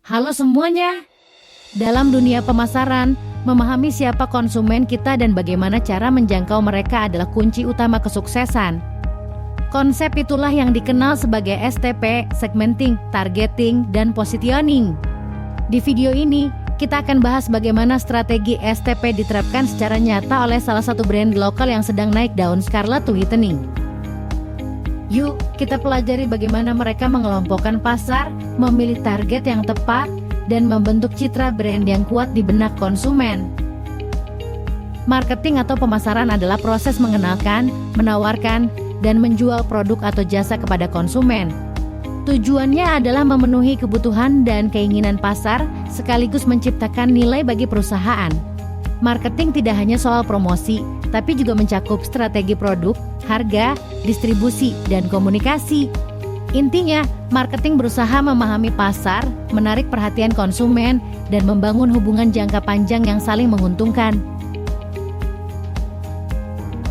Halo semuanya. Dalam dunia pemasaran, memahami siapa konsumen kita dan bagaimana cara menjangkau mereka adalah kunci utama kesuksesan. Konsep itulah yang dikenal sebagai STP, segmenting, targeting, dan positioning. Di video ini, kita akan bahas bagaimana strategi STP diterapkan secara nyata oleh salah satu brand lokal yang sedang naik daun, Scarlett Whitening. Yuk, kita pelajari bagaimana mereka mengelompokkan pasar, memilih target yang tepat, dan membentuk citra brand yang kuat di benak konsumen. Marketing atau pemasaran adalah proses mengenalkan, menawarkan, dan menjual produk atau jasa kepada konsumen. Tujuannya adalah memenuhi kebutuhan dan keinginan pasar, sekaligus menciptakan nilai bagi perusahaan. Marketing tidak hanya soal promosi, tapi juga mencakup strategi produk, harga, distribusi, dan komunikasi. Intinya, marketing berusaha memahami pasar, menarik perhatian konsumen, dan membangun hubungan jangka panjang yang saling menguntungkan.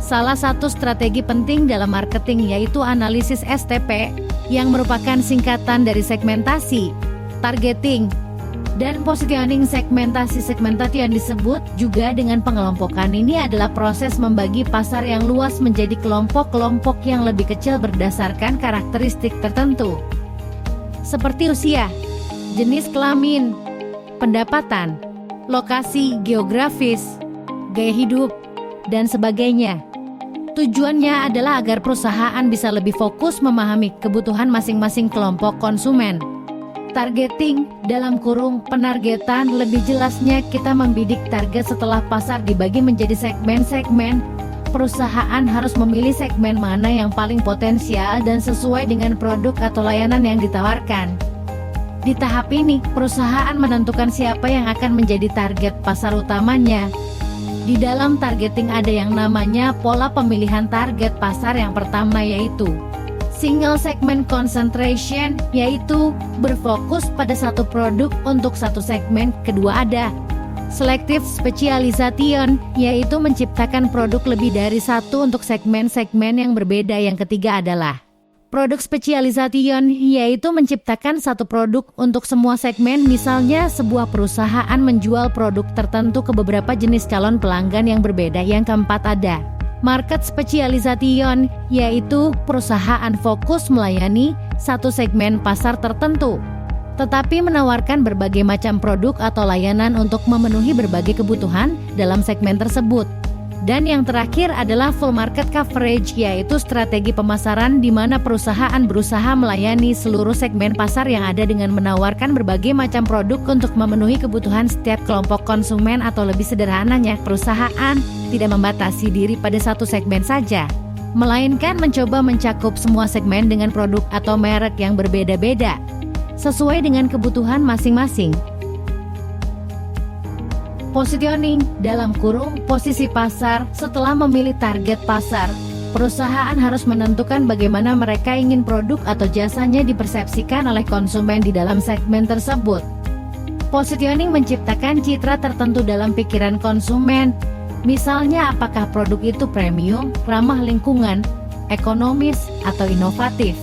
Salah satu strategi penting dalam marketing yaitu analisis STP, yang merupakan singkatan dari segmentasi, targeting, dan positioning. Segmentasi yang disebut juga dengan pengelompokan ini adalah proses membagi pasar yang luas menjadi kelompok-kelompok yang lebih kecil berdasarkan karakteristik tertentu, seperti usia, jenis kelamin, pendapatan, lokasi geografis, gaya hidup, dan sebagainya. Tujuannya adalah agar perusahaan bisa lebih fokus memahami kebutuhan masing-masing kelompok konsumen. Targeting, dalam kurung penargetan, lebih jelasnya kita membidik target setelah pasar dibagi menjadi segmen-segmen. Perusahaan harus memilih segmen mana yang paling potensial dan sesuai dengan produk atau layanan yang ditawarkan. Di tahap ini, perusahaan menentukan siapa yang akan menjadi target pasar utamanya. Di dalam targeting ada yang namanya pola pemilihan target pasar. Yang pertama yaitu Single Segment Concentration, yaitu berfokus pada satu produk untuk satu segmen. Kedua ada Selective Specialization, yaitu menciptakan produk lebih dari satu untuk segmen-segmen yang berbeda. Yang ketiga adalah Product Specialization, yaitu menciptakan satu produk untuk semua segmen. Misalnya sebuah perusahaan menjual produk tertentu ke beberapa jenis calon pelanggan yang berbeda. Yang keempat ada Market Specialization, yaitu perusahaan fokus melayani satu segmen pasar tertentu, tetapi menawarkan berbagai macam produk atau layanan untuk memenuhi berbagai kebutuhan dalam segmen tersebut. Dan yang terakhir adalah Full Market Coverage, yaitu strategi pemasaran di mana perusahaan berusaha melayani seluruh segmen pasar yang ada dengan menawarkan berbagai macam produk untuk memenuhi kebutuhan setiap kelompok konsumen. Atau lebih sederhananya, perusahaan tidak membatasi diri pada satu segmen saja, melainkan mencoba mencakup semua segmen dengan produk atau merek yang berbeda-beda, sesuai dengan kebutuhan masing-masing. Positioning, dalam kurung posisi pasar. Setelah memilih target pasar, perusahaan harus menentukan bagaimana mereka ingin produk atau jasanya dipersepsikan oleh konsumen di dalam segmen tersebut. Positioning menciptakan citra tertentu dalam pikiran konsumen. Misalnya apakah produk itu premium, ramah lingkungan, ekonomis, atau inovatif.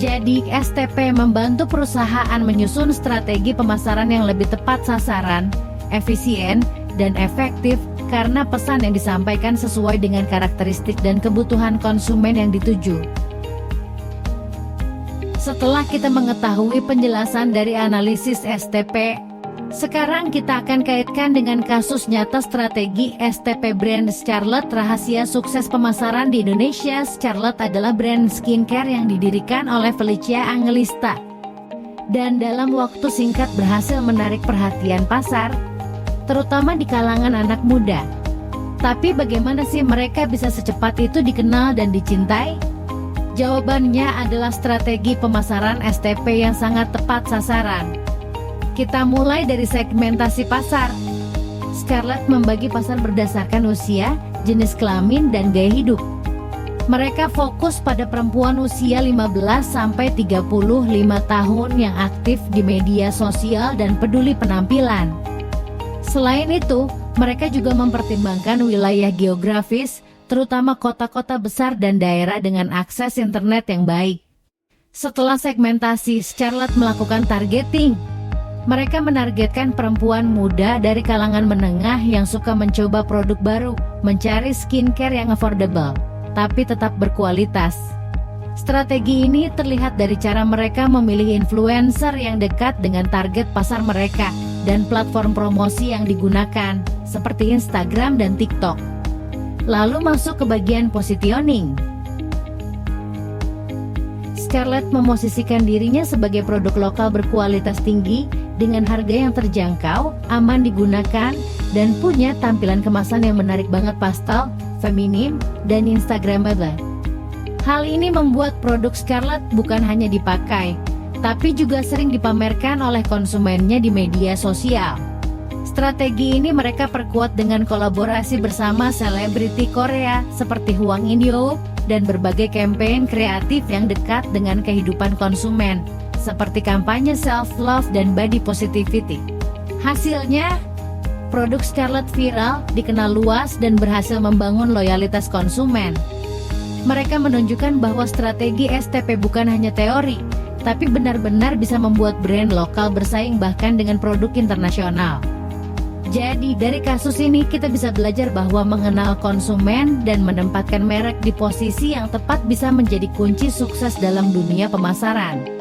Jadi STP membantu perusahaan menyusun strategi pemasaran yang lebih tepat sasaran, efisien, dan efektif, karena pesan yang disampaikan sesuai dengan karakteristik dan kebutuhan konsumen yang dituju. Setelah kita mengetahui penjelasan dari analisis STP, sekarang kita akan kaitkan dengan kasus nyata strategi STP brand Scarlett. Rahasia sukses pemasaran di Indonesia. Scarlett adalah brand skincare yang didirikan oleh Felicia Angelista, dan dalam waktu singkat berhasil menarik perhatian pasar, terutama di kalangan anak muda. Tapi bagaimana sih mereka bisa secepat itu dikenal dan dicintai? Jawabannya adalah strategi pemasaran STP yang sangat tepat sasaran. Kita mulai dari segmentasi pasar. Scarlett membagi pasar berdasarkan usia, jenis kelamin, dan gaya hidup. Mereka fokus pada perempuan usia 15-35 tahun yang aktif di media sosial dan peduli penampilan. Selain itu, mereka juga mempertimbangkan wilayah geografis, terutama kota-kota besar dan daerah dengan akses internet yang baik. Setelah segmentasi, Scarlett melakukan targeting. Mereka menargetkan perempuan muda dari kalangan menengah yang suka mencoba produk baru, mencari skincare yang affordable, tapi tetap berkualitas. Strategi ini terlihat dari cara mereka memilih influencer yang dekat dengan target pasar mereka, dan platform promosi yang digunakan, seperti Instagram dan TikTok. Lalu masuk ke bagian positioning. Scarlett memosisikan dirinya sebagai produk lokal berkualitas tinggi, dengan harga yang terjangkau, aman digunakan, dan punya tampilan kemasan yang menarik banget, pastel, feminim, dan instagramable. Hal ini membuat produk Scarlett bukan hanya dipakai, tapi juga sering dipamerkan oleh konsumennya di media sosial. Strategi ini mereka perkuat dengan kolaborasi bersama selebriti Korea seperti Hwang In-yoon, dan berbagai kampanye kreatif yang dekat dengan kehidupan konsumen, seperti kampanye self-love dan body positivity. Hasilnya, produk Scarlett viral, dikenal luas dan berhasil membangun loyalitas konsumen. Mereka menunjukkan bahwa strategi STP bukan hanya teori, tapi benar-benar bisa membuat brand lokal bersaing bahkan dengan produk internasional. Jadi dari kasus ini kita bisa belajar bahwa mengenal konsumen dan menempatkan merek di posisi yang tepat bisa menjadi kunci sukses dalam dunia pemasaran.